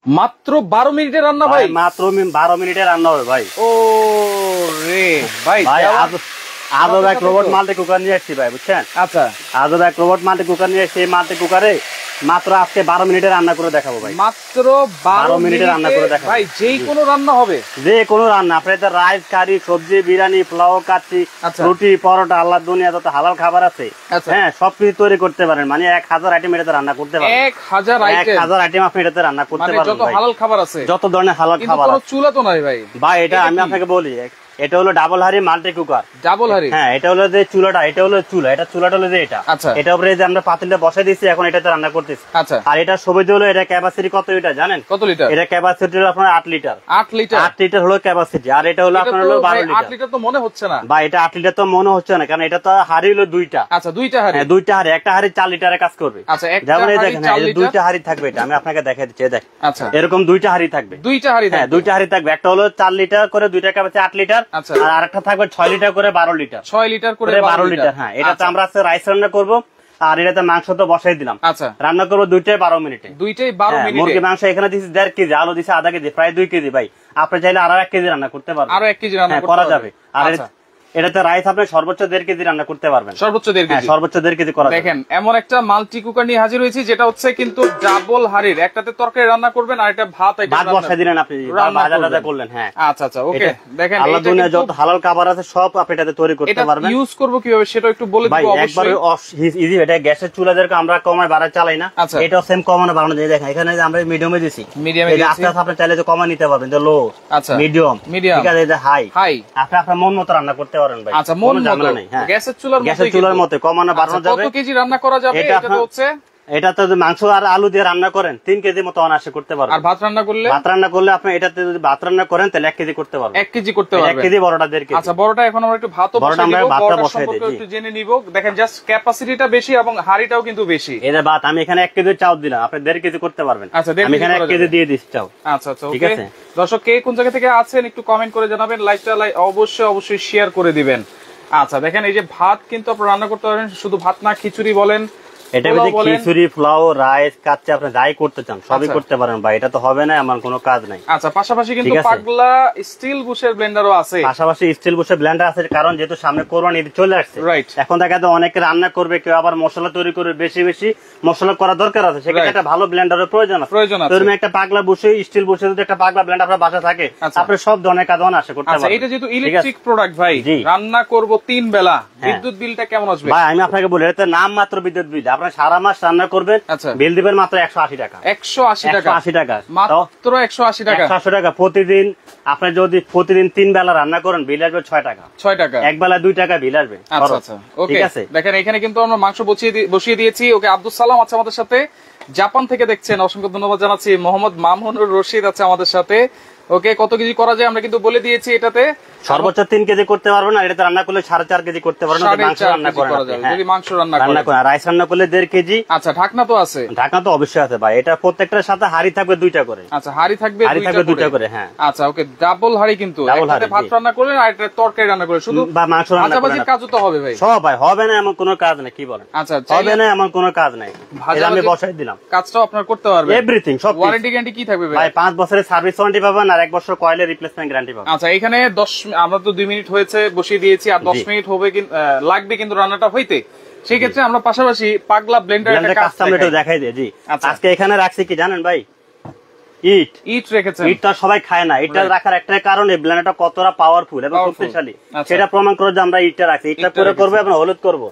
মাত্র 12 মিনিটে রান্না ভাই? মাত্র 12 মিনিটে রান্না হবে ভাই। ও রে ভাই, আজও এক রোবট মাল্টি কুকার নিয়ে এসেছি ভাই, বুঝছেন? আচ্ছা, আজও এক রোবট মাল্টি কুকার নিয়ে এসেছি। মাল্টি কুকারে মাত্র আজকে 12 মিনিটে রান্না করে দেখাবো ভাই। মাত্র 12 মিনিটে রান্না করে দেখাবো ভাই। যেই কোনো রান্না হবে, যে কোনো রান্না, আপনার রাইস, কারি, সবজি, বিরিয়ানি, পোলাও, কাচ্চি, রুটি, পরোটা, আল্লাহর দুনিয়া যত হালাল খাবার আছে, হ্যাঁ সবকিছু তৈরি করতে পারেন। মানে 1000 আইটেম এটাতে রান্না করতে পারেন। 1000 আইটেম আপনি এটাতে রান্না করতে পারবেন। যত হালাল খাবার আছে, যত ধরনের হালাল খাবার আছে। কোনো চুলা তো নাই ভাই। ভাই এটা আমি আপনাকে বলি, এটা হলো ডাবল হাড়ি মাল্টি কুকার। ডাবল হাড়ি, হ্যাঁ। এটা হলো যে চুলাটা, এটা হলো চুলা, এটা চুলাটা হলো যে এটা। আচ্ছা, এটা উপরে যে আমরা পাতিলটা বসাই দিয়েছি, এখন এটাতে রান্না করতেছি। আচ্ছা। আর এটা সুবিধা হলো, এটা ক্যাপাসিটি কত লিটার জানেন? কত লিটার? এটা ক্যাপাসিটি হলো আপনার 8 লিটার। 8 লিটার? 8 লিটার হলো ক্যাপাসিটি। আর এটা হলো আপনার হলো 12 লিটার। 8 লিটার তো মনে হচ্ছে না ভাই, এটা 8 লিটার তো মনে হচ্ছে না, কারণ এটা তো হাড়ি হলো দুইটা। আচ্ছা, দুইটা হাড়ি। হ্যাঁ, দুইটা হাড়ি। একটা হাড়ি 4 লিটারে কাজ করবে। আচ্ছা, যেমন এই দেখেন, দুইটা হাড়ি থাকবে। এটা আমি আপনাকে দেখাই দিচ্ছি, দেখ। আচ্ছা, এরকম দুইটা হাড়ি থাকবে। দুইটা হাড়ি? হ্যাঁ, দুইটা হাড়ি থাকবে। একটা হলো 4 লিটার করে, দুইটা ক্যাপাসিটি 8 লিটার। আচ্ছা। আর আরেকটা থাকবে 6 লিটার করে 12 লিটার। 6 লিটার করে 12 লিটার। হ্যাঁ, এটাতে আমরা আজকে রাইস রান্না করবো। আর এটাতে মাংস তো বসাই দিলাম। আচ্ছা, রান্না করবো দুইটাই 12 মিনিটে। দুইটাই 12 মিনিটে। মুরগি মাংস এখানে দিচ্ছি 1.5 কেজি, আলু দিচ্ছি আধা কেজি, প্রায় 2 কেজি ভাই। আপনি চাইলে আরো 1 কেজি রান্না করতে পারবেন। আরো 1 কেজি রান্না করা যাবে। আর এটাতে রাইস আপনি সর্বোচ্চ 1.5 কেজি রান্না করতে পারবেন। সর্বোচ্চ 1.5 কেজি? সর্বোচ্চ 1.5 কেজি করা যাবে। দেখেন, এমন একটা মাল্টি কুকার নিয়ে হাজির হয়েছি, যেটা হচ্ছে কিন্তু ডাবল হাড়ির। একটাতে তরকারি রান্না করবেন, আর একটা ভাত বসাই দিলেন আপনি, ভাজা করলেন। হ্যাঁ, আচ্ছা আচ্ছা, ওকে। দেখেন, আল্লাহর দুনিয়া যত হালাল খাবার আছে সব আপনি এটাতে তৈরি করতে পারবেন। ইউজ করব কিভাবে সেটা একটু বলে দিব অবশ্যই। একবারে ইজি। এটা গ্যাসের চুলা যেরকম আমরা কমায় বাড়া চালাই না, এটাও সেম কমানো বাড়ানো যায়। দেখেন, এখানে আমরা মিডিয়ামে দিছি। এটা আস্তে আস্তে আপনি চাইলে কমায় নিতে পারবেন, যে লো, আচ্ছা, মিডিয়াম, ঠিক আছে, এটা হাই। আপনি আপনার মন মতো রান্না করতে পারেন ভাই। আচ্ছা, গ্যাসের চুলার মতো কমানো বাড়ানো যাবে। কত কেজি রান্না করা যাবে? এটা হচ্ছে, এটা তো মাংস আর আলু দিয়ে রান্না করেন 3 কেজি মতো অনায়াসে করতে পারবেন। আর ভাত রান্না করলে আপনি এটাতে যদি ভাত রান্না করেন তাহলে 1 কেজি করতে পারবেন। 1 কেজি করতে পারবেন। 1 কেজি, বড়টা 1.5 কেজি। আচ্ছা, বড়টা এখন আমরা একটু ভাতও বসাই দিব, বড়টা সম্পর্কে একটু জেনে নিব। দেখেন, জাস্ট ক্যাপাসিটিটা বেশি এবং হাড়িটাও কিন্তু বেশি। এই যে ভাত আমি এখানে 1 কেজি চাল দিলাম, আপনি 1.5 কেজি করতে পারবেন। আচ্ছা, আমি এখানে 1 কেজি দিয়ে দিচ্ছি চাল। আচ্ছা আচ্ছা, ওকে। দর্শক, কে কোন জায়গা থেকে আছেন একটু কমেন্ট করে জানাবেন। লাইকটা অবশ্যই শেয়ার করে দিবেন। আচ্ছা, দেখেন, এই যে ভাত কিন্তু আপনি রান্না করতে পারেন। শুধু ভাত না, খিচুড়ি বলেন, এটা খিচুড়ি, পোলাও, রাইস, কাচ্চি, আপনি যাই করতে চান সবই করতে পারেন ভাই। এটা তো হবে না এমন কোনো কাজ নাই। আচ্ছা, পাশাপাশি কিন্তু পাগলা স্টিল বুশের ব্লেন্ডারও আছে। পাশাপাশি স্টিল বুশের ব্লেন্ডার আছে, কারণ যেহেতু সামনে কোরবানি ঈদ চলে আসছে। রাইট। এখন দেখা যায় অনেকে রান্না করবে, কেউ আবার মশলা তৈরি করবে, বেশি বেশি মশলা করা দরকার আছে, সেক্ষেত্রে একটা ভালো ব্লেন্ডারের প্রয়োজন আছে। তুমি একটা পাগলা বুশে, স্টিল বুশে যদি একটা পাগলা ব্লেন্ডার আপনার বাসা থাকে, আপনি সব ধরনের কাজ অনায়াসে করতে পারবেন। এটা যেহেতু ইলেকট্রিক প্রোডাক্ট ভাই, রান্না করব 3 বেলা, বিদ্যুৎ বিলটা কেমন আসবে ভাই? আমি আপনাকে বলি, এটা নাম মাত্র বিদ্যুৎ বিল। আপনি সারা মাস রান্না করবেন, বিল দিবেন মাত্র 180 টাকা। 180 টাকা? 180 টাকা মাত্র 180 টাকা। 180 টাকা প্রতিদিন। আপনি যদি প্রতিদিন 3 বেলা রান্না করেন, বিল আসবে 6 টাকা। 6 টাকা? এক বেলা 2 টাকা বিল আসবে। আচ্ছা আচ্ছা, ওকে। দেখেন, এখানে কিন্তু আমরা মাংস বসিয়ে দিয়েছি। ওকে, আব্দুল সালাম আছে আমাদের সাথে, জাপান থেকে দেখছেন, অসংখ্য ধন্যবাদ জানাচ্ছি। মোহাম্মদ মামুনুর রশিদ আছে আমাদের সাথে। ওকে, কত কেজি করা যায় আমরা কিন্তু বলে দিয়েছি। এটাতে সর্বোচ্চ 3 কেজি করতে পারবেন, আর এটাতে রান্না করলে 4.5 কেজি করতে পারবেন। মাংস রান্না করা যাবে যদি মাংস রান্না করেন। রাইস রান্না করলে 1.5 কেজি। আচ্ছা, ঢাকনা তো আছে? ঢাকনা তো অবশ্যই আছে ভাই। এটা প্রত্যেকটার সাথে হাড়ি থাকবে 2টা করে। আচ্ছা, হাড়ি থাকবে 2টা করে। হ্যাঁ, আচ্ছা, ওকে। ডাবল হাড়ি কিন্তু, একটাতে ভাত রান্না করলেন আর একটা তরকারি রান্না করলেন, শুধু বা মাংস রান্না করলেন। ভাজাভাজির কাজও তো হবে ভাই? সব ভাই, হবে না এমন কোনো কাজ নাই। কি বলেন? আচ্ছা, হবে না এমন কোনো কাজ নাই। আমি বসাই দিলাম, কাজটাও আপনার করতে পারবেন। এভরিথিং, সব। ওয়ারেন্টি গ্যারান্টি কি থাকবে ভাই? 5 বছরের সার্ভিস ওয়ারেন্টি পাবেন, আর 1 বছর কয়েলের রিপ্লেসমেন্ট গ্যারান্টি পাবেন। আচ্ছা, এখানে আমরা তো 2 মিনিট হয়েছে বসিয়ে দিয়েছি, আর 10 মিনিট হবে লাগবে কিন্তু রান্নাটা হইতে। সেই ক্ষেত্রে আমরা পাশাপাশি পাগলা ব্লেন্ডারের কাজটা দেখাই দিই। জি, আজকে এখানে রাখছি কি জানেন ভাই? ইট রেখেছেন। ইটটা সবাই খায় না। ইটটা রাখার একটাই কারণ, এই ব্লেন্ডারটা কতটা পাওয়ারফুল এবং শক্তিশালী সেটা প্রমাণ করে যে আমরা ইটটা রাখছি। ইটটা পরে করবো এবং হলুদ করবো,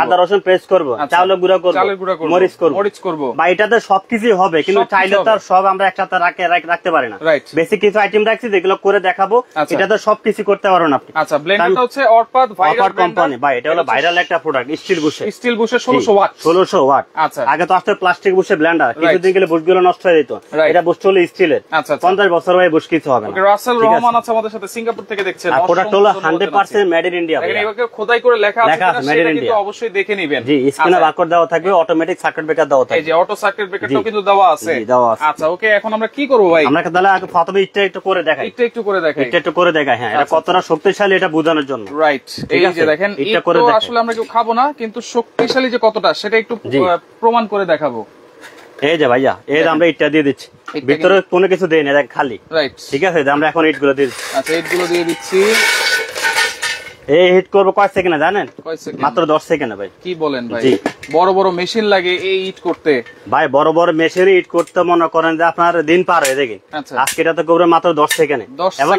আদা রসুন পেস্ট করবো, চাউলের গুঁড়া করবো, মরিচ করবো। বা এটাতে সবকিছু হবে, কিন্তু চাইলে তো সব আমরা একসাথে রাখতে পারি না। বেসিক কিছু আইটেম রাখছি যেগুলো করে দেখাবো। এটাতে সবকিছু করতে পারো না আপনি। আচ্ছা, ব্লেন্ডারটা হচ্ছে অরপাত ভাইরাল কোম্পানি ভাই। এটা হলো ভাইরাল একটা প্রোডাক্ট, স্টিল বুশে 1600 ওয়াট। 1600 ওয়াট। আচ্ছা, আগে তো আসলে প্লাস্টিক বুশে ব্লেন্ডার, কিছুদিন গেলে বুশগুলো নষ্ট হয়ে যেত। এটা বুশ হলো স্টিলের। 50 বছর ভাই বুশ কিছু হবে না। রাসেল রহমান আছে আমাদের সাথে, সিঙ্গাপুর থেকে দেখছেন। প্রোডাক্ট হলো 100% মেড ইন ইন্ডিয়া। এখানে খোদাই করে লেখা আছে, সেটা কিন্তু অবশ্যই দেখে নেবেন। জি, স্ক্রিনে বারকোড দেওয়া থাকবে, অটোমেটিক সার্কিট ব্রেকার দেওয়া থাকবে। এই যে অটো সার্কিট ব্রেকারটাও কিন্তু দেওয়া আছে। আচ্ছা, ওকে। এখন আমরা কি করব ভাই? আমরা তাহলে আগে প্রথমে একটু করে দেখাই। একটু করে দেখাই। হ্যাঁ, এটা কতটা শক্তিশালী এটা বোঝানোর জন্য। রাইট। এই যে দেখেন, এটা আসলে আমরা কেউ খাবো না, কিন্তু শক্তিশালী যে কতটা সেটা একটু প্রমাণ করে দেখাবো। এই যে ভাইয়া এই আমরা ইটটা দিয়ে দিচ্ছি, ভিতরে কোনো কিছু দেই না, দেখ খালি। রাইট, ঠিক আছে, আমরা এখন ইটগুলো দিয়ে দিচ্ছি। আচ্ছা ইটগুলো দিয়ে দিচ্ছি। এই হিট করবো কয় সেকেন্ডে জানেন? মাত্র 10 সেকেন্ডে ভাই। কি বলেন ভাই? বড় বড় মেশিন লাগে এই ইট করতে ভাই, বড় বড় মেশিনে ইট করতে মনে করেন যে আপনার দিন পার হয়ে দেখেন। আজকে এটা তো করবে মাত্র 10 সেকেন্ডে। এবং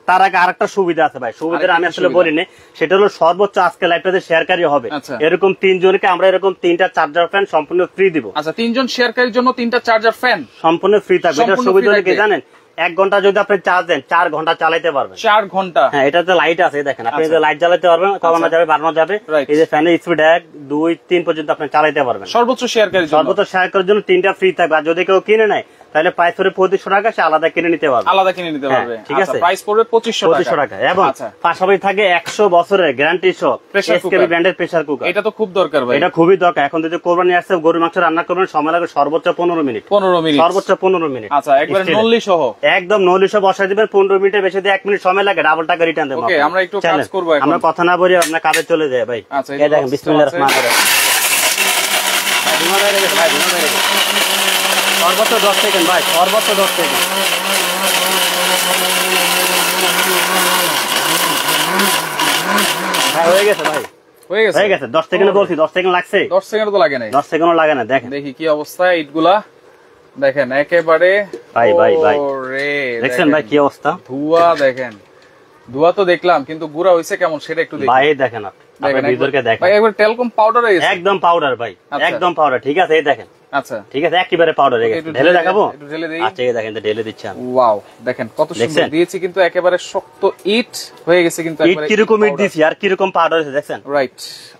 তার আগে আরেকটা সুবিধা আছে ভাই, সুবিধাটা আমি আসলে বলিনি, সেটা হলো সর্বোচ্চ আজকে লাইভটাতে শেয়ারকারী হবে এরকম 3 জনকে আমরা এরকম 3টা চার্জার ফ্যান সম্পূর্ণ ফ্রি দিব। আচ্ছা 3 জন শেয়ারকারীর জন্য 3টা চার্জার ফ্যান সম্পূর্ণ ফ্রি থাকবে। এটা সুবিধা কি জানেন? 1 ঘন্টা যদি আপনি চার্জ দেন 4 ঘন্টা চালাতে পারবেন। 4 ঘন্টা? হ্যাঁ, এটাতে লাইট আছে দেখেন, আপনি যে লাইট জ্বালাতে পারবেন, কমানো যাবে বাড়ানো যাবে। এই যে ফ্যানের স্পিড 1 2 3 পর্যন্ত আপনি চালাতে পারবেন। সর্বোচ্চ শেয়ারকারীর জন্য, সর্বোচ্চ শেয়ারকারীর জন্য 3টা ফ্রি থাকবে। আর যদি কেউ কিনে নেয় তাহলে প্রাইস পড়বে 2500 টাকা, সে আলাদা কিনে নিতে পারবে। আলাদা কিনে নিতে পারবে, ঠিক আছে? প্রাইস পড়বে 2500 টাকা। এবং পাশাপাশি থাকে 100 বছরের গ্যারান্টি সহ এসকেবি ব্র্যান্ডের প্রেসার কুকার। এটা তো খুব দরকার ভাই, এটা খুবই দরকার। এখন যদি কোরবানি আসছে, গরুর মাংস রান্না করবেন, সময় লাগবে সর্বোচ্চ 15 মিনিট। 15 মিনিট, সর্বোচ্চ 15 মিনিট। আচ্ছা একবারে নলি সহ, একদম নলি সহ বসাই দিবেন। 15 মিনিটে বেশি দিয়ে 1 মিনিট সময় লাগে, ডাবল টাকা রিটার্ন দেব। ওকে, আমরা একটু কাজ করব এখন, আমরা কথা না বলি আপনার কাজে চলে যায় ভাই। আচ্ছা এই দেখেন, বিসমিল্লাহির রহমানির রহিম। ভাই সর্বোচ্চ 10 সেকেন্ড ভাই, সর্বোচ্চ 10 সেকেন্ড। ভাই হয়ে গেছে ভাই, হয়ে গেছে 10 সেকেন্ড বলছি। 10 সেকেন্ড লাগছে? 10 সেকেন্ড তো লাগে নাই, 10 সেকেন্ডও লাগে না। দেখেন দেখি কি অবস্থা ইটগুলা, দেখেন একেবারে ভাই ভাই ভাই দেখছেন ভাই কি অবস্থা? ধোঁয়া দেখেন, ধোঁয়া তো দেখলাম, কিন্তু গুঁড়া হইছে কেমন সেটা একটু দেখি। ভাই দেখেন আপনি ভিতরকে দেখেন ভাই, একবার টেলকম পাউডার হয়ে গেছে, একদম পাউডার ভাই, একদম পাউডার। ঠিক আছে, এই দেখেন। আচ্ছা ঠিক আছে, একেবারে পাউডার হয়ে গেছে। ঢেলে দেখাবো? আচ্ছা এই দেখেন, ঢেলে দিচ্ছি আমি। ওয়াও, দেখেন কত সুন্দর দিয়েছি, কিন্তু একেবারে শক্ত ইট হয়ে গেছে। কিন্তু ইট কিরকম ইট দিয়েছি আর কিরকম পাউডার হয়েছে দেখছেন? রাইট,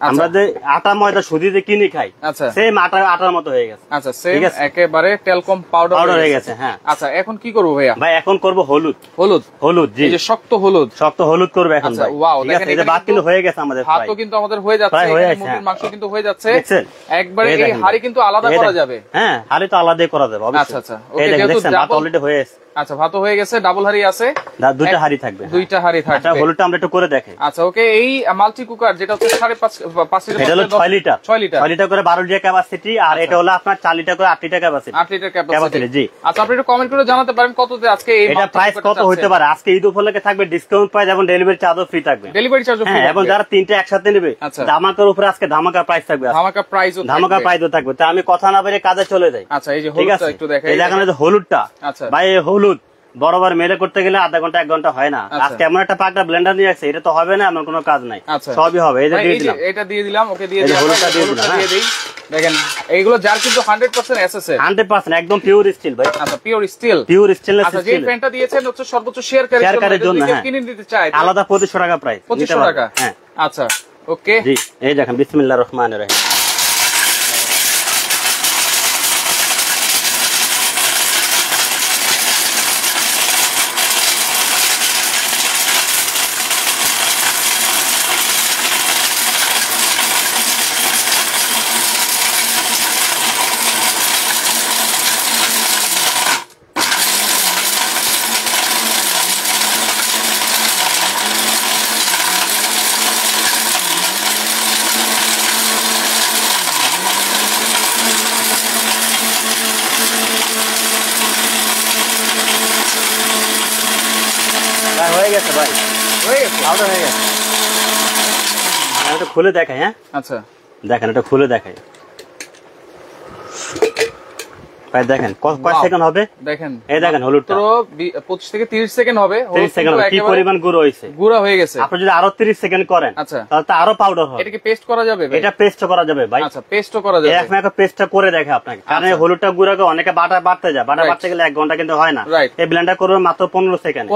আমরা যে আটা ময়দা সুজি দিয়ে কিনে খাই, আচ্ছা সেম আটার মতো হয়ে গেছে। আচ্ছা সেম একেবারে টেলকম পাউডার হয়ে গেছে। হ্যাঁ, আচ্ছা এখন কি করব ভাইয়া? ভাই এখন করব হলুদ। হলুদ? হলুদ, জি, এই যে শক্ত হলুদ, শক্ত হলুদ করবে এখন ভাই। ওয়াও, ঠিক আছে, এই যে ভাত কিন্তু হয়ে গেছে আমাদের, ভাতও কিন্তু আমাদের হয়ে যাচ্ছে, মুরগির মাংস কিন্তু হয়ে যাচ্ছে। একবারে এই হাড়ি কিন্তু আলাদা করা যাবে। হ্যাঁ, হাড়ি তো আলাদাই করা যাবে অবশ্যই। আচ্ছা আচ্ছা, ওকে, যেহেতু ভাত অলরেডি হয়ে গেছে। আচ্ছা, ভাত হয়ে গেছে, ডাবল হাড়ি আছে, 2টা হাড়ি থাকবে, 2টা হাড়ি থাকবে। আচ্ছা, হলুদটা আমরা একটু করে দেখাই। আচ্ছা ওকে, এই মাল্টি কুকার যেটা হচ্ছে 5.5 লিটার, এটা হলো 6 লিটার, 6 লিটার, 6 লিটার করে 12 লিটার ক্যাপাসিটি। আর এটা হলো আপনার 4 লিটার করে 8 লিটার ক্যাপাসিটি, 8 লিটার ক্যাপাসিটি। জি। আচ্ছা, আপনি একটু কমেন্ট করে জানাতে পারেন কততে আজকে এই এটা প্রাইস কত হতে পারে? আজকে ঈদ উপলক্ষে থাকবে ডিসকাউন্ট প্রাইস এবং ডেলিভারি চার্জও ফ্রি থাকবে। ডেলিভারি চার্জও ফ্রি, এবং যারা 3টা একসাথে নেবে, ধামাকার উপরে আজকে ধামাকা প্রাইস থাকবে, ধামাকা প্রাইসও থাকবে, ধামাকা প্রাইসও থাকবে। তো আমি কথা না বলে কাজে চলে যাই। আচ্ছা, এই যে হলুদটা একটু দেখাই। এই দেখেন, এই যে হলুদটা, আচ্ছা ভাই এই হলুদ বরাবর মেলে করতে গেলে আধা ঘন্টা 1 ঘন্টা হয় না। আজকে এমন একটা পাকটা ব্লেন্ডার নিয়ে আসছে, এটা তো হবে না এমন কোনো কাজ নাই, সবই হবে। এই যে দিয়ে দিলাম, এটা দিয়ে দিলাম, ওকে দিয়ে দিলাম, হলুদটা দিয়ে দিই। দেখেন এইগুলো যার কিন্তু 100% এসএসএল, 100% একদম পিওর স্টিল ভাই। আচ্ছা, pure still, pure stainless steel. আচ্ছা, যে প্যান্টটা দিয়েছেন হচ্ছে সর্বোচ্চ শেয়ারকারীর জন্য, হ্যাঁ, কিনে নিতে চাই আলাদা 2500 টাকা প্রাইস, 2500 টাকা। হ্যাঁ, আচ্ছা ওকে, জি। এই দেখেন, বিসমিল্লাহির রহমানির রহিম। হয়ে গেছে ভাই, হয়ে গেছে, পাউডার হয়ে গেছে। এটা খুলে দেখাই। হ্যাঁ, আচ্ছা দেখেন, এটা খুলে দেখাই ভাই। দেখেন কয় সেকেন্ড হবে, দেখেন। এই দেখেন হলুদটা 25 থেকে 30 সেকেন্ড হবে। 30 সেকেন্ড কি পরিমাণ গুঁড়ো হইছে, গুঁড়া হয়ে গেছে। আপনি যদি আরো 30 সেকেন্ড করেন, আচ্ছা, তাহলে তো আরো পাউডার হবে। এটা কি পেস্ট করা যাবে ভাই? এটা পেস্ট করা যাবে ভাই। আচ্ছা, পেস্টও করা যাবে। এখন একটা পেস্টটা করে দেখে আপনাকে, কারণ এই হলুদটা গুঁড়াকে অনেকে বাটতে যায়, বাটতে গেলে 1 ঘন্টা কিন্তু হয় না। এই ব্লেন্ডার করবে মাত্র 15 সেকেন্ড,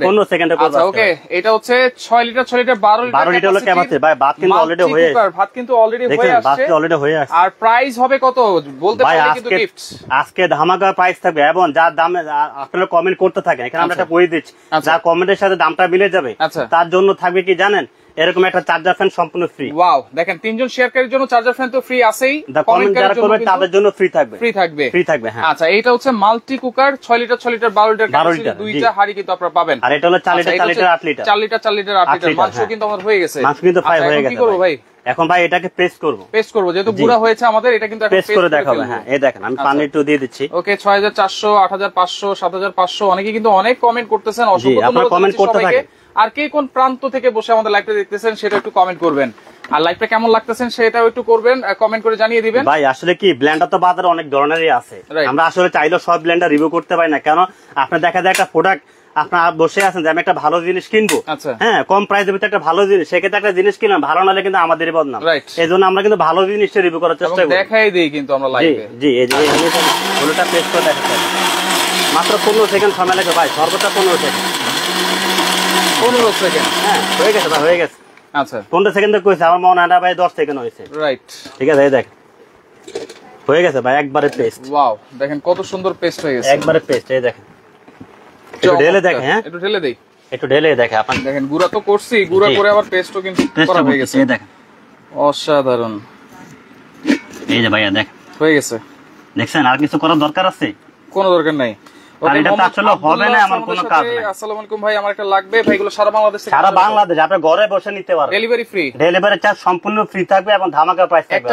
15 সেকেন্ডে করবে। আচ্ছা ওকে, এটা হচ্ছে 6 লিটার 6 লিটার 12 লিটার হলো ক্যাপাসিটি ভাই। ভাত কিন্তু অলরেডি হয়ে আসছে, ভাত কিন্তু অলরেডি হয়ে আসছে, ভাত অলরেডি হয়ে আসছে। আর প্রাইস হবে কত বলতে পারলে কিন্তু গিফট। আজকে ধামাকা প্রাইস থাকবে, এবং যার দামে আপনারা কমেন্ট করতে থাকেন, এখানে আমরা একটা বই দিচ্ছি, যার কমেন্টের সাথে দামটা মিলে যাবে তার জন্য থাকবে কি জানেন, এরকম একটা চার্জার ফ্যান সম্পূর্ণ ফ্রি। ওয়াও, দেখেন 3 জন শেয়ারকারীর জন্য চার্জার ফ্যান তো ফ্রি আছেই, কমেন্ট যারা করবে তাদের জন্য ফ্রি থাকবে। হ্যাঁ, আচ্ছা, এটা হচ্ছে multi cooker 6 litre 6 litre 12 litre capacity, 2টা হাড়ি কিন্তু আপনারা পাবেন। আর এটা হলো 4 litre 4 litre 8 litre, 4 litre 4 litre 8 litre. মাংস কিন্তু আমার হয়ে গেছে, মাংস কিন্তু ফ্রাই হয়ে গেছে। কি করব ভাই? এখন ভাই এটাকে পেস্ট করব যেহেতু গুঁড়া হয়েছে আমাদের, এটা কিন্তু পেস্ট করে দেখাবো। হ্যাঁ এই দেখেন আমি পানি একটু দিয়ে দিচ্ছি। ওকে 6400, 8500, 7500 অনেকে কিন্তু অনেক কমেন্ট করতেছেন, অসংখ্য ধন্যবাদ কমেন্ট করতে থাকেন। আর কে কোন প্রান্ত থেকে বসে আমাদের লাইভটা দেখতেছেন সেটা একটু কমেন্ট করবেন, আর লাইভটা কেমন লাগতেছেন সেটাও একটু করবেন, কমেন্ট করে জানিয়ে দিবেন। ভাই আসলে কি ব্লেন্ডার তো বাজারে অনেক ধরনেরই আছে, আমরা আসলে চাইলেও সব ব্লেন্ডার রিভিউ করতে পারি না, কেন আপনার দেখা যায় একটা প্রোডাক্ট আপনার বসে আছেন যে আমি একটা ভালো জিনিস কিনবো, হ্যাঁ কম প্রাইসের ভিতরে একটা ভালো জিনিস, সেক্ষেত্রে একটা জিনিস কিনলাম ভালো নাহলে কিন্তু আমাদেরই বদনাম। এই জন্য আমরা কিন্তু ভালো জিনিসটা রিভিউ করার চেষ্টা করি, দেখাই দিই কিন্তু আমরা লাইভে। জি এই যে হলোটা পেস্ট করে দেখাতে মাত্র 15 সেকেন্ড সময় লাগে ভাই, সর্বোচ্চ 15 সেকেন্ড। 15 সেকেন্ড? হ্যাঁ হয়ে গেছে ভাই, হয়ে গেছে। আচ্ছা 15 সেকেন্ড কইছে, আমার মনে হয় না ভাই 10 সেকেন্ড হয়েছে। রাইট, ঠিক আছে এই দেখ হয়ে গেছে ভাই, একবারে পেস্ট। ওয়াও দেখেন কত সুন্দর পেস্ট হয়ে গেছে, একবারে পেস্ট। এই দেখেন একটু ঢেলে দেখেন, হ্যাঁ একটু ঢেলে দেই, একটু ঢেলে দেখেন। আপনি দেখেন গুঁড়া তো করছি, গুঁড়া করে আবার পেস্টও কিন্তু করা হয়ে গেছে। এই দেখেন অসাধারণ, এই যে ভাইয়া দেখ হয়ে গেছে। দেখছেন আর কিছু করার দরকার আছে? কোনো দরকার নাই, এটা তো আসলে হবে না এমন কোনো কাজ নাই। আসসালামু আলাইকুম ভাই, আমার একটা লাগবে। ভাইগুলো সারা বাংলাদেশ থেকে, সারা বাংলাদেশ আপনি ঘরে বসে নিতে পারবেন, ডেলিভারি ফ্রি, ডেলিভারি চার্জ সম্পূর্ণ ফ্রি থাকবে এবং ধামাকা প্রাইস থাকবে।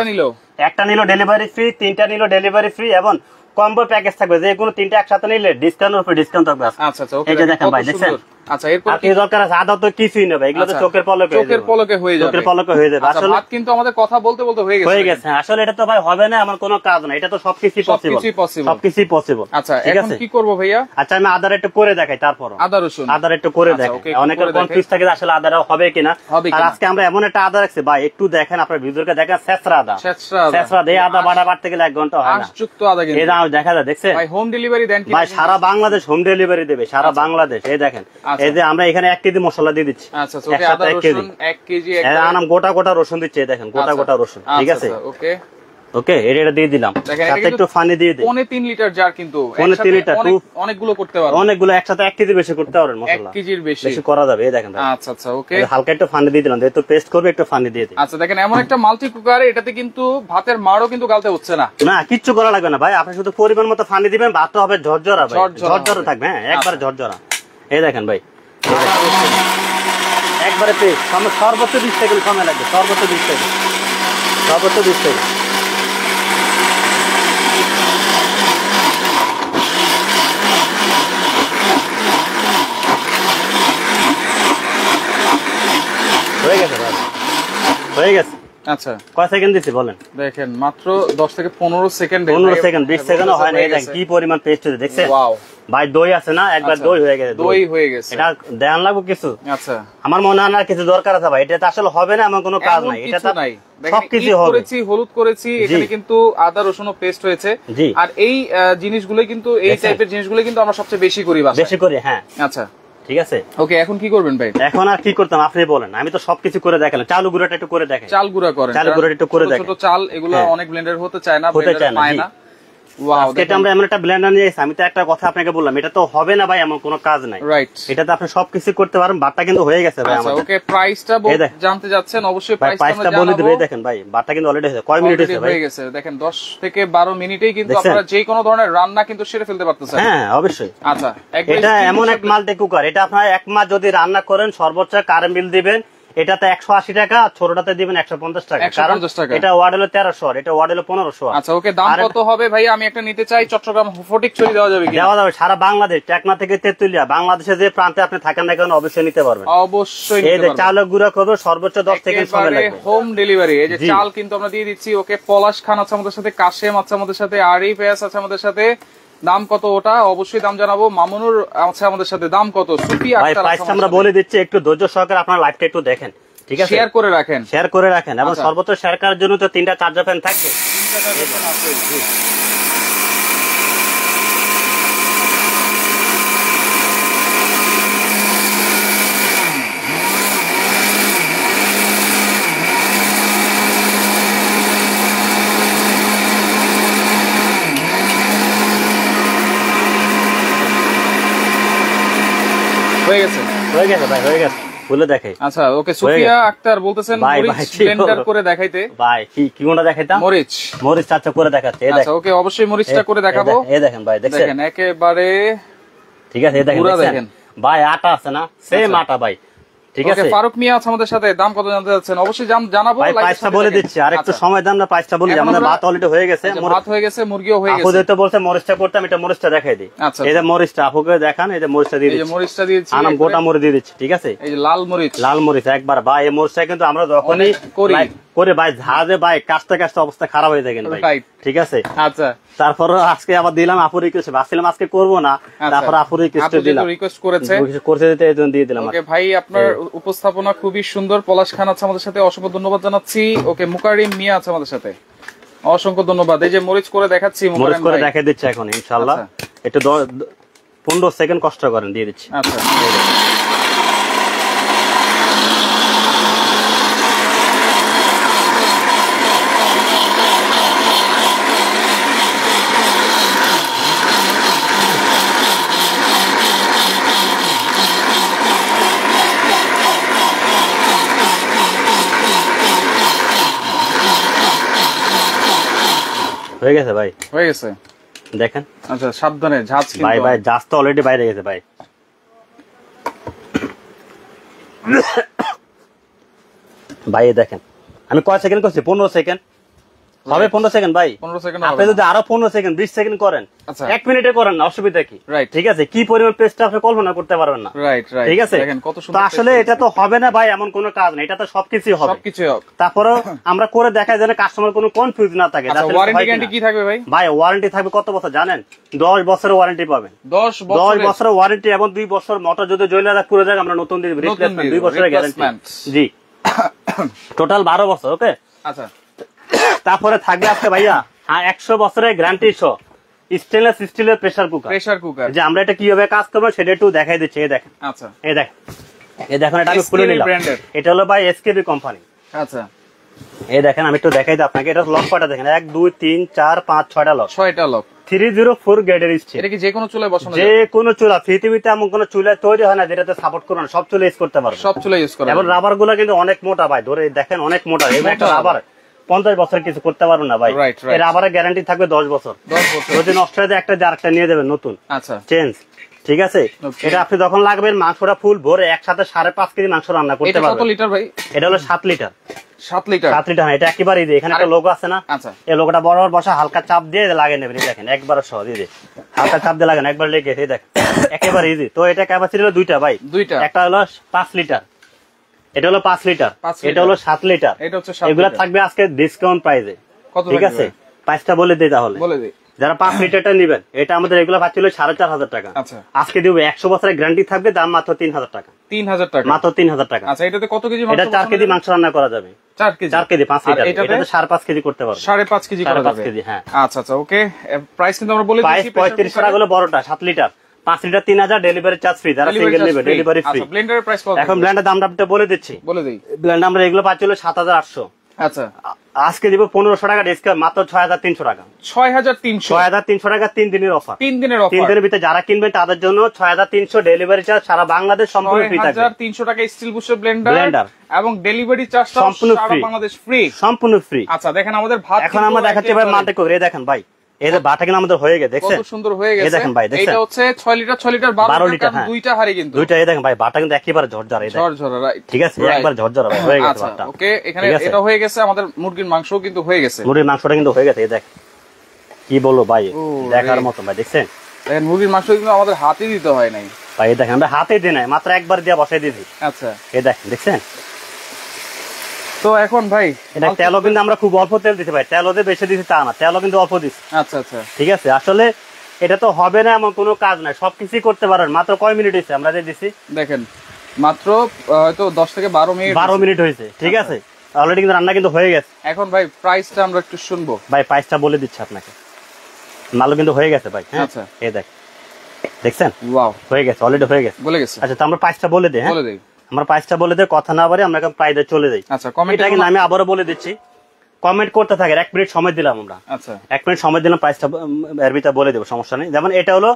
একটা নিলো ডেলিভারি ফ্রি, 3টা নিলো ডেলিভারি ফ্রি এবং কম্বো প্যাকেজ থাকবে, যে কোনো 3টা একসাথে নিলে ডিসকাউন্টের উপর ডিসকাউন্ট থাকবে। আচ্ছা আচ্ছা ওকে, এই যে দেখেন ভাই দেখছেন। আচ্ছা এরপর কি দরকার আছে? আদা তো কিছুই না ভাই, এগুলো তো চোখের পলকে হয়ে যাবে, চোখের পলকে হয়ে যাবে। আসলে ভাত কিন্তু আমাদের কথা বলতে বলতে হয়ে গেছে। আসলে এটা তো ভাই হবে না এমন কোনো কাজ না, এটা তো সবকিছুই পসিবল, সবকিছুই পসিবল। আচ্ছা এখন কি করব ভাইয়া? আচ্ছা আমি আদার একটু করে দেখাই, তারপর আদার একটু করে দেখাই। অনেকের কনফিউজ থাকে আসলে আদাটা হবে কিনা, আর আজকে আমরা এমন একটা আদা রাখছি ভাই, একটু দেখেন আপনার ভিডিওটা দেখেন, ছেঁচড়া আদা, ছেঁচড়া দিয়ে আদা বাটা বাটতে গেলে 1 ঘন্টা হয় না। আশযুক্ত আদা কিন্তু এই দাও দেখা যায়, দেখছেন ভাই হোম ডেলিভারি দেন কি ভাই? সারা বাংলাদেশ হোম ডেলিভারি দেবে, সারা বাংলাদেশ। এই দেখেন এই যে আমরা এখানে 1 কেজি মশলা দিয়ে দিচ্ছি। আচ্ছা ওকে, আদা রসুন 1 কেজি, আনাম গোটা গোটা রসুন দিচ্ছি, এই দেখেন গোটা গোটা রসুন। ঠিক আছে ওকে ওকে, এটা দিয়ে দিলাম। সাথে একটু পানি দিয়ে দিই। 3 লিটার জার কিন্তু, 3 লিটার অনেকগুলো করতে পারবেন, অনেকগুলো একসাথে 1 কেজি বেশি করতে পারবেন মশলা, 1 কেজির বেশি করা যাবে। এই দেখেন আচ্ছা আচ্ছা ওকে, হালকা একটু পানি দিয়ে দিলাম, যেহেতু পেস্ট করবে একটু পানি দিয়ে দিই। আচ্ছা দেখেন এমন একটা মাল্টি কুকার, এটাতে কিন্তু ভাতের মাড়ও কিন্তু গালতে হচ্ছে না, না কিচ্ছু করা লাগবে না ভাই, আপনি শুধু পরিমাণ মতো পানি দিবেন, ভাতটা হবে ঝরঝরা ভাই, ঝরঝরা থাকবে, হ্যাঁ একবারে ঝরঝরা। এই দেখেন ভাই একবারে পেস্ট, সর্বোচ্চ 20 সেকেন্ড সময় লাগবে, সর্বোচ্চ 20 সেকেন্ড, সর্বোচ্চ 20 সেকেন্ড। হয়ে গেছে ভাই, হয়ে গেছে। আচ্ছা কয় সেকেন্ড দিছি বলেন? দেখেন মাত্র 10 থেকে 15 সেকেন্ড, 15 সেকেন্ড 20 সেকেন্ডও হয় না। এই দেখেন কি পরিমাণ পেস্ট হয়েছে, দেখছেন? ওয়াও ভাই দই আছে না, একবার দই হয়ে গেছে, দই হয়ে গেছে। এটা দেন লাগবে কিছু? আচ্ছা আমার মনে হয় না কিছু দরকার আছে ভাই, এটা তো আসলে হবে না এমন কোনো কাজ নাই, এটা তো সবকিছু হবে। করেছি হলুদ করেছি, এখানে কিন্তু আদা রসুনও পেস্ট হয়েছে, আর এই জিনিসগুলোই কিন্তু, এই টাইপের জিনিসগুলোই কিন্তু আমরা সবচেয়ে বেশি করি, বেশি করি। হ্যাঁ আচ্ছা ঠিক আছে ওকে, এখন কি করবেন ভাই? এখন আর কি করতাম আপনি বলেন, আমি তো সবকিছু করে দেখালাম। চাল গুঁড়াটা একটু করে দেখেন, চাল গুঁড়া করেন, চাল গুঁড়াটা একটু করে দেখেন। ছোট চাল এগুলো অনেক ব্লেন্ডার হতে চায় না, ব্লেন্ডার পায় না। ওয়াও এটা আমরা এমন একটা ব্লেন্ডার নিয়ে এসেছি, আমি তো একটা কথা আপনাকে বললাম, এটা তো হবে না ভাই এমন কোনো কাজ নাই, রাইট? এটাতে আপনি সবকিছু করতে পারেন। বাটটা কিন্তু হয়ে গেছে ভাই আমাদের। ওকে প্রাইসটা জানতে যাচ্ছেন, অবশ্যই প্রাইসটা বলে দেব। দেখেন ভাই বাটটা কিন্তু অলরেডি হয়েছে, কয় মিনিট হয়েছে ভাই? হয়ে গেছে দেখেন 10 থেকে 12 মিনিটেই কিন্তু আপনারা যে কোনো ধরনের রান্না কিন্তু সেরে ফেলতে পারতেছেন। হ্যাঁ অবশ্যই। আচ্ছা এটা এমন এক মাল্টি কুকার, এটা আপনারা এক মাস যদি রান্না করেন সর্বোচ্চ কারেন্ট বিল দিবেন এটাতে 180 টাকা, ছোটটাতে দিবেন 150 টাকা, কারণ এটা ওয়াট হলো 1300, এটা ওয়াট হলো 1500। আচ্ছা ওকে, দাম কত হবে ভাই? আমি একটা নিতে চাই, চট্টগ্রাম ফটিকছড়ি দেওয়া যাবে কি? দেওয়া যাবে সারা বাংলাদেশ, টেকনা থেকে তেতুলিয়া, বাংলাদেশে যে প্রান্তে আপনি থাকেন না কেন অবশ্যই নিতে পারবেন, অবশ্যই নিতে পারবেন। এই যে চাল গুঁড়া করবে সর্বোচ্চ 10 থেকে সময় লাগবে, হোম ডেলিভারি। এই যে চাল কিন্তু আমরা দিয়ে দিচ্ছি। ওকে পলাশ খান আছে আমাদের সাথে, কাশেম আছে আমাদের সাথে, আরিফ এস আছে আমাদের সাথে। দাম কত ওটা অবশ্যই দাম জানাবো। মামুনুর আছে আমাদের সাথে, দাম কত? সুফিয়া আক্তার আছে, আমরা বলে দিচ্ছি, একটু ধৈর্য সহকারে আপনারা লাইভটা একটু দেখেন, ঠিক আছে? শেয়ার করে রাখেন, শেয়ার করে রাখেন, এবং সর্বোচ্চ শেয়ার করার জন্য তো 3টা চার্জার ফ্যান থাকবে। হয়ে গেছে, হয়ে গেছে ভাই, হয়ে গেছে, বলে দেখাই। আচ্ছা ওকে, সুফিয়া আক্তার বলতেছেন মরিচ ব্লেন্ডার করে দেখাইতে। ভাই কি কোনটা দেখাইতাম? মরিচ, মরিচ আচ্ছা করে দেখাতে। আচ্ছা ওকে, অবশ্যই মরিচটা করে দেখাবো। এই দেখেন ভাই, দেখেন একেবারে ঠিক আছে। এই দেখেন ভাই, আটা আছে না, সেম আটা ভাই, ঠিক আছে ফারুক মিয়া আছে আমাদের সাথে, দাম কত জানতে চাচ্ছেন? অবশ্যই জানাবো, ভাই প্রাইসটা বলে দিচ্ছি, আর একটু সময় দাম না, প্রাইসটা বলি। আমাদের ভাত অলরেডি হয়ে গেছে, ভাত হয়ে গেছে, মুরগিও হয়ে গেছে। আপু তো বলছে মরিচটা করতে, আমি এটা মরিচটা দেখাই দিই। এই যে মরিচটা আপুকে দেখান, এই যে মরিচটা দিয়ে দিচ্ছি, এই যে মরিচটা দিয়েছি, আনাম গোটা মরিচ দিয়ে দিচ্ছি, ঠিক আছে? এই যে লাল মরিচ, লাল মরিচ একবার ভাই, এই মরিচটা কিন্তু আমরা যখনই করে ভাই ঝাঁজে ভাই কাজটা অবস্থা খারাপ হয়ে যায় ভাই, ঠিক আছে? আচ্ছা, তারপর আজকে আবার দিলাম আপুর রিকোয়েস্ট, ভাবছিলাম আজকে করবো না, তারপর আপুর রিকোয়েস্ট দিলাম, রিকোয়েস্ট করেছে করতে দিতে এই জন্য দিয়ে দিলাম। ওকে ভাই, আপনার উপস্থাপনা খুবই সুন্দর। পলাশ খান আছে আমাদের সাথে, অসংখ্য ধন্যবাদ জানাচ্ছি। ওকে, মুকারিম মিয়া আছে আমাদের সাথে, অসংখ্য ধন্যবাদ। এই যে মরিচ করে দেখাচ্ছি, মরিচ করে দেখাই দিচ্ছি এখন ইনশাআল্লাহ। একটু 15 সেকেন্ড কষ্ট করেন, দিয়ে দিচ্ছি। আচ্ছা, হয়ে গেছে ভাই, হয়ে গেছে, দেখেন। আচ্ছা, সাবধানে ঝাঁজ কিন্তু ভাই ভাই ঝাঁজ তো অলরেডি বাইরে গেছে ভাই। ভাই দেখেন আমি কয় সেকেন্ড করছি, 15 সেকেন্ড হবে। 15 সেকেন্ড ভাই, 15 সেকেন্ড আপনি যদি আরো 15 সেকেন্ড 20 সেকেন্ড করেন, 1 মিনিটে করেন না, অসুবিধা কি? ঠিক আছে, কি পরিমাণ পেস্টটা আপনি কল্পনা করতে পারবেন না। ঠিক আছে, তো আসলে এটা তো হবে না ভাই, এমন কোনো কাজ নেই, এটা তো সবকিছুই হবে। তারপরে আমরা করে দেখাই যেন কাস্টমার কোনো কনফিউজ না থাকে। ওয়ারেন্টি গ্যারান্টি কি থাকবে ভাই? ভাই ওয়ারেন্টি থাকবে কত বছর জানেন? 10 বছরের ওয়ারেন্টি পাবেন। 10 বছরের ওয়ারেন্টি, এবং 2 বছর মোটর যদি জ্বলে যায় পুরো যায়, আমরা নতুন দিয়ে রিপ্লেসমেন্ট 2 বছরের গ্যারান্টি। জি, টোটাল 12 বছর। ওকে, আচ্ছা। তারপরে থাকবে আজকে ভাইয়া 100 বছরের গ্যারান্টি সহ স্টেনলেস স্টিলের প্রেসার কুকার। যে আমরা এটা কিভাবে কাজ করবো সেটা একটু দেখাই দিচ্ছি। এই দেখেন, আচ্ছা, এই দেখেন, এই দেখেন, এটা আমি খুলে নিলাম। এটা হলো ভাই এসকেবি কোম্পানি। আচ্ছা, এই দেখেন, আমি একটু দেখাই দিই আপনাকে। এটা লক কয়টা দেখেন, 1 2 3 4 5 6টা লক, 6টা লক, 304 গ্রেডের স্টিল। এটা কি যে কোনো চুলায় বসানো যাবে? যে কোনো চুলা, পৃথিবীতে এমন কোনো চুলা তৈরি হয় না যেটাতে সাপোর্ট করবে না, সব চুলা ইউজ করতে পারবে, সব চুলা ইউজ করা। এবং রাবার গুলো কিন্তু অনেক মোটা ভাই, ধরে দেখেন অনেক মোটা। এই একটা রাবার 50 বছর কিছু করতে পারবো না ভাই। এর আবার গ্যারান্টি থাকবে 10 বছর। যদি নষ্ট হয়ে যায় একটা আরেকটা নিয়ে দেবেন নতুন, আচ্ছা, চেঞ্জ। ঠিক আছে, এটা আপনি যখন লাগবেন মাংসটা ফুল ভরে একসাথে 5.5 কেজি মাংস রান্না করতে পারবেন। কত লিটার ভাই? এটা হলো 7 লিটার। 7 লিটার? 7 লিটার, এটা একেবারে ইজি। এখানে একটা লোগো আছে না, এই লোগোটা বরাবর বসা, হালকা চাপ দিয়ে লাগিয়ে নেবেন। দেখেন একবার সহজ, এই যে হালকা চাপ দিয়ে লাগান, একবার লেগে, এই দেখেন একেবারে ইজি। তো এটা ক্যাপাসিটি হলো 2টা ভাই, 2টা। একটা হলো 5 লিটার, এটা হলো 5 লিটার, এটা হলো 7 লিটার। এগুলা থাকবে আজকে ডিসকাউন্ট প্রাইসে। ঠিক আছে, প্রাইসটা বলে দিই তাহলে। বলে দিই, যারা 5 লিটারটা নেবেন, এটা আমাদের এগুলো পাচ্ছিল 4,500 টাকা। আজকে দিব 100 বছরের গ্যারান্টি থাকবে, দাম মাত্র 3,000 টাকা। 3,000 টাকা, মাত্র 3,000 টাকা। আচ্ছা, এটাতে কত কেজি মাংস? এটা 4 কেজি মাংস রান্না করা যাবে। 4 কেজি 5 লিটার, এটাতে 5.5 কেজি করতে পারবে। 5.5 কেজি করা যাবে। হ্যাঁ, আচ্ছা আচ্ছা, ওকে। প্রাইস কিন্তু আমরা বলে দিয়েছি, 35 টাকা হলো বড়টা 7 litre, 5 litre 3,000, delivery charge free, যারা সিঙ্গেল নেবে ডেলিভারি ফ্রি। আচ্ছা, ব্লেন্ডারের প্রাইস কত? এখন ব্লেন্ডার দামটা আপনি বলে দিচ্ছি, বলে দেই। ব্লেন্ডার আমরা এগুলো পাচ্ছিল 7,800। আচ্ছা, আজকে দিব 1500 টাকা ডিসকাউন্ট, মাত্র 6,300 টাকা। 6,300 টাকা, 3 দিনের অফার। 3 দিনের অফার, 3 দিনের ভিতরে যারা কিনবেন তাদের জন্য 6,300, ডেলিভারি চার্জ সারা বাংলাদেশ সম্পূর্ণ ফ্রি থাকবে। 6,300 টাকা স্টিল বুস্টার ব্লেন্ডার, এবং ডেলিভারি চার্জ সম্পূর্ণ ফ্রি, সারা বাংলাদেশ ফ্রি, সম্পূর্ণ ফ্রি। আচ্ছা, দেখেন আমাদের ভাত এখন আমরা দেখাচ্ছি ভাই মালটা করে। দেখেন ভাই, এই যে বাটা কিন্তু আমাদের হয়ে গেছে, দেখছেন কত সুন্দর হয়ে গেছে। এই দেখেন ভাই, দেখছেন এটা হচ্ছে 6 লিটার 12 লিটার, দুইটা হাড়ি কিন্তু, দুইটা। এই দেখেন ভাই, বাটা কিন্তু একেবারে ঝরঝরা, এই দেখেন ঝরঝরা, রাইট। ঠিক আছে, একবার ঝরঝরা হয়ে গেছে বাটা। ওকে, এখানে এটা হয়ে গেছে, আমাদের মুরগির মাংসও কিন্তু হয়ে গেছে। মুরগির মাংসটা কিন্তু হয়ে গেছে, এই দেখেন কি বলবো ভাই, দেখার মতো ভাই। দেখছেন, দেখেন মুরগির মাংস কিন্তু আমাদের হাতে দিতে হয় নাই ভাই, এই দেখেন আমরা হাতে দিই নাই, মাত্র একবার দিয়ে বসাই দিয়েছি। আচ্ছা, এই দেখেন, দেখছেন। তো এখন ভাই এটা তেলও কিন্তু আমরা খুব অল্প তেল দিতে ভাই, তেলও দিয়ে বেশি দিচ্ছি তা না, তেলও কিন্তু অল্প দিচ্ছি। আচ্ছা আচ্ছা, ঠিক আছে। আসলে এটা তো হবে না এমন কোনো কাজ নাই, সবকিছুই করতে পারেন। মাত্র কয় মিনিট হয়েছে আমরা দিয়ে দিচ্ছি, দেখেন মাত্র হয়তো 10 থেকে 12 মিনিট হয়েছে। ঠিক আছে, অলরেডি কিন্তু রান্না কিন্তু হয়ে গেছে। এখন ভাই প্রাইসটা আমরা একটু শুনবো। ভাই প্রাইসটা বলে দিচ্ছি আপনাকে, মালও কিন্তু হয়ে গেছে ভাই। আচ্ছা, এই দেখ, দেখছেন, ওয়াও, হয়ে গেছে, অলরেডি হয়ে গেছে, বলে গেছে। আচ্ছা, তো আমরা প্রাইসটা বলে দিই। হ্যাঁ, বলে দিই, আমরা প্রাইসটা বলে দিই, কথা না বলে আমরা প্রাইসে চলে যাই। আচ্ছা, কমেন্টটা কিন্তু আমি আবারও বলে দিচ্ছি, কমেন্ট করতে থাকে। 1 মিনিট সময় দিলাম আমরা। আচ্ছা, 1 মিনিট সময় দিলাম, প্রাইসটা এর ভিতরে বলে দেবো, সমস্যা নেই। যেমন এটা হলো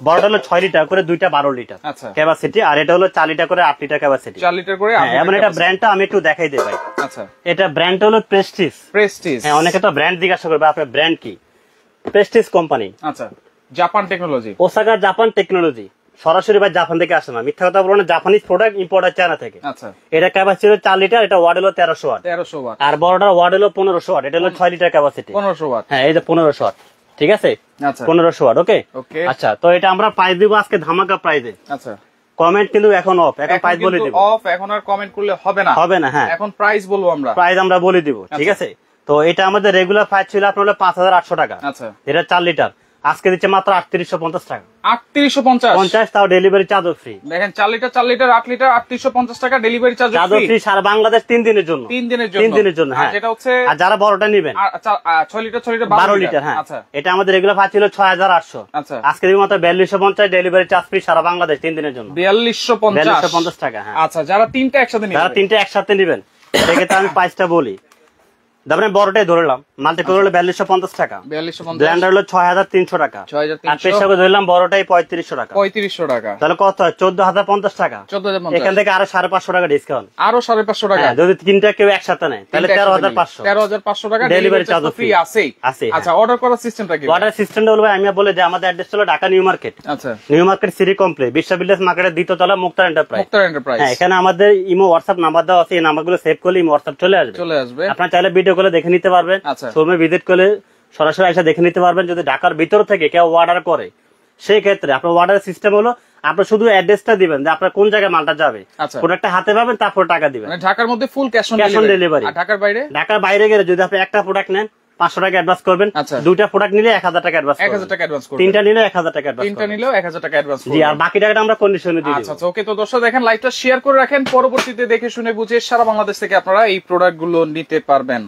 বড়টা হলো 6 লিটার করে, দুইটা 12 লিটার ক্যাপাসিটি, আর এটা হলো 4 লিটার করে 8 লিটার ক্যাপাসিটি, 4 লিটার করে। এমন এটা ব্র্যান্ডটা আমি একটু দেখাই দিই ভাই। আচ্ছা, এটা ব্র্যান্ডটা হলো প্রেস্টিজ। প্রেস্টিজ, হ্যাঁ, অনেকে তো ব্র্যান্ড জিজ্ঞাসা করবে, আপনার ব্র্যান্ড কি? Prestige company. আচ্ছা, Japan technology, Osaka Japan technology. সরাসরি ভাই জাপান থেকে আসে না, মিথ্যা কথা বলবো না, জাপানিজ প্রোডাক্ট ইম্পোর্ট হয় চায়না থেকে। আচ্ছা, এটা ক্যাপাসিটি 4 লিটার, এটা ওয়াট হলো 1300 ওয়াট, 1300 ওয়াট, আর বড়টার ওয়াট হলো 1500 ওয়াট, এটা হলো 6 লিটার ক্যাপাসিটি, 1500 ওয়াট। হ্যাঁ এই যে 1500 ওয়াট, ঠিক আছে, আচ্ছা 1500 ওয়াট। ওকে ওকে, আচ্ছা, তো এটা আমরা প্রাইস দিব আজকে ধামাকা প্রাইসে। আচ্ছা, কমেন্ট কিন্তু এখন অফ, এখন প্রাইস বলে দিব, অফ, এখন আর কমেন্ট করলে হবে না, হবে না, হ্যাঁ এখন প্রাইস বলবো আমরা, প্রাইস আমরা বলে দিব, ঠিক আছে। তো এটা আমাদের রেগুলার প্রাইস ছিল আপনার হলো 5800 টাকা। আচ্ছা, এটা 4 লিটার, আজকে দিচ্ছে মাত্র 3850 টাকা, 3850, তাও ডেলিভারি চার্জ ফ্রি। দেখেন 4 লিটার 8 লিটার 3850 টাকা, ডেলিভারি চার্জ ফ্রি সারা বাংলাদেশ 3 দিনের জন্য, 3 দিনের জন্য, 3 দিনের জন্য, হ্যাঁ। যেটা হচ্ছে, আর যারা বড়টা নেবেন 6 লিটার 12 লিটার, হ্যাঁ। আচ্ছা, এটা আমাদের রেগুলার প্রাইস ছিল 6800, আচ্ছা, আজকে দিব মাত্র 4250, ডেলিভারি চার্জ ফ্রি সারা বাংলাদেশ 3 দিনের জন্য, 4250 টাকা, হ্যাঁ। আচ্ছা, যারা তিনটা একসাথে নেবেন, যারা তিনটা একসাথে নেবেন সেক্ষেত্রে আমি প্রাইসটা বলি। তারপরে বড়টাই ধরলাম, মাল্টিপল হলো 4250 টাকা, 4250, ব্লেন্ডার হলো 6300 টাকা, 6300, আর পেশাকে ধরলাম বড়টাই 3500 টাকা, 3500 টাকা, তাহলে কত হয় 14050 টাকা, 14050, এখান থেকে আরো 550 টাকা ডিসকাউন্ট, আরো 550 টাকা, যদি তিনটা কেউ একসাথে নেয় তাহলে 13500, 13500 টাকা, ডেলিভারি চার্জ ফ্রি আছে। আছে। আচ্ছা, অর্ডার করার সিস্টেমটা কি? অর্ডার সিস্টেমটা হলো আমি বলে যে আমাদের অ্যাড্রেস হলো ঢাকা নিউ মার্কেট, আচ্ছা, নিউ মার্কেট সিটি কমপ্লেক্স, বিশ্ববিদ্যালয় মার্কেটের দ্বিতীয় তলা, মুক্তার এন্টারপ্রাইজ, মুক্তার এন্টারপ্রাইজ। হ্যাঁ, এখানে আমাদের ইমো হোয়াটসঅ্যাপ নাম্বার দেওয়া আছে, এই নাম্বারগুলো সেভ করলে ইমো হোয়াটসঅ্যাপ চলে আসবে। আপনারা চাইলে ভিডিও কলে দেখে নিতে পারবেন, আচ্ছা, শোরুমে ভিজিট করে সরাসরি এসে দেখে নিতে পারবেন। যদি ঢাকার ভিতর থেকে কেউ অর্ডার করে সেই ক্ষেত্রে আপনার অর্ডার সিস্টেম হলো আপনার শুধু অ্যাড্রেসটা দিবেন যে আপনার কোন জায়গায় মালটা যাবে, আচ্ছা, প্রোডাক্টটা হাতে পাবেন, তারপর টাকা দিবেন। মানে ঢাকার মধ্যে ফুল ক্যাশ অন ডেলিভারি। আর ঢাকার বাইরে? ঢাকার বাইরে গেলে যদি আপনি একটা প্রোডাক্ট নেন 500 টাকা অ্যাডভান্স করবেন, আচ্ছা, দুইটা প্রোডাক্ট নিলে 1000 টাকা অ্যাডভান্স, 1000 টাকা অ্যাডভান্স করবেন, তিনটা নিলে 1000 টাকা অ্যাডভান্স, তিনটা নিলেও 1000 টাকা অ্যাডভান্স জি, আর বাকি টাকাটা আমরা কন্ডিশনে দিই। আচ্ছা, ওকে। তো দর্শক দেখেন, লাইভটা শেয়ার করে রাখেন, পরবর্তীতে দেখে শুনে বুঝে সারা বাংলাদেশ থেকে আপনারা এই প্রোডাক্ট গুলো নিতে পারবেন।